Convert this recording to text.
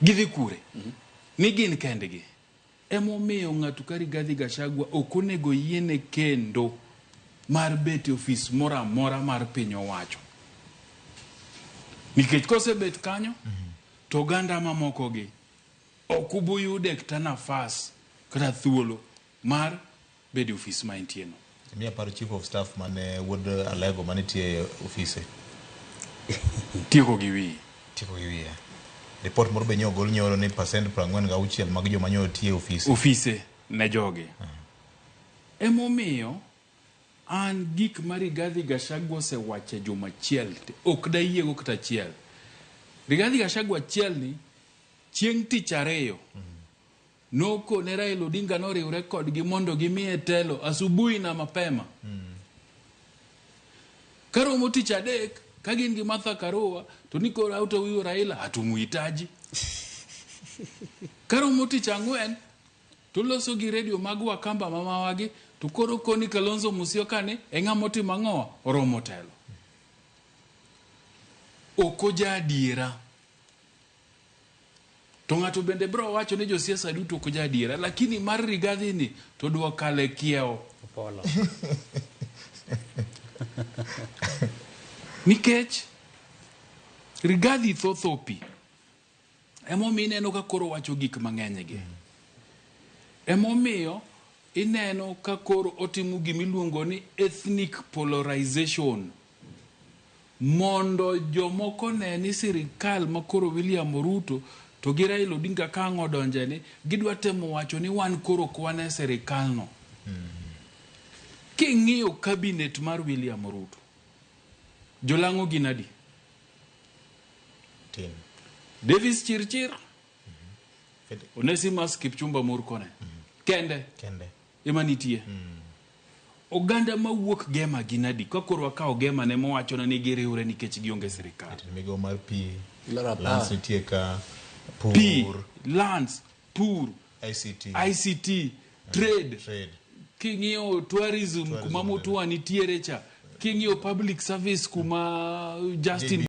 Gidhi kure. Ni gin kendgi. Emomiyo ng'ato ka Rigathi Gachagua ok onego yiene kendo mar bet ofis moro amora mar piny owacho. Nikech kosebet kanyo, to oganda mamoko gi ok ubuyude kata nafas kata thuolo mar bedo ofis ma entieno. Mia paro chief of staff mane wuod Alego mane tie ofise. Tieko gi wiye. Report moro benyo gol nyoro ni percent 46 mag joma nyo tie ofise. Ofise ne joge. Emomiyo an gik ma Rigathi Gachagua osewacho juma chiel ok da yiego kata achiel. Rigathi Gachagua achiel ni chieng' tich ariyo noko ne Raila Odinga noriwre kodgi mondo gimiye telo asubuhi na mapema. Karomo tich adek ka gin gi Martha Karua to niko auto wiyo Raila hatumuhitaji. Karomo tich ang'wen to loso gi radio mag Wakamba mamawagi to koro koni Kalonzo Musyoka ni eng'amoti mang'owa oromo telo. Okoja adiera. To ng'ato bende bro wacho ni josiasa duto okoja adiera, lakini mar Rigathi ni to duokale kieo. Opolo. Nikech Rigathi thothopi. Emomiyo ineno ka koro wacho gik mang'eny gi. Emomiyo ineno ka koro otimo gimiluongo ni ethnic polarization. Mondo jomoko ne ni sirikal makoro William Ruto to gi Raila Odinga ka ngodonje ni gidwa temo wacho ni wan koro kwane sirikal no. King'iyo cabinet mar William Ruto. Jolango ginadi. Tin. Davis Chirchir. Onesimus Kipchumba Murkomen. Kende. Emanitie. Oganda mawuok Gema ginadi. Kakoro wakao Gema ne mowacho na ni giriure nikech gionge sirikal. Migo mar pi. Lance nitieka. Pur. Lance. Pur. ICT. Trade. King'iyo tourism kuma mutua nitiere cha. King'iyo public service kuma Justin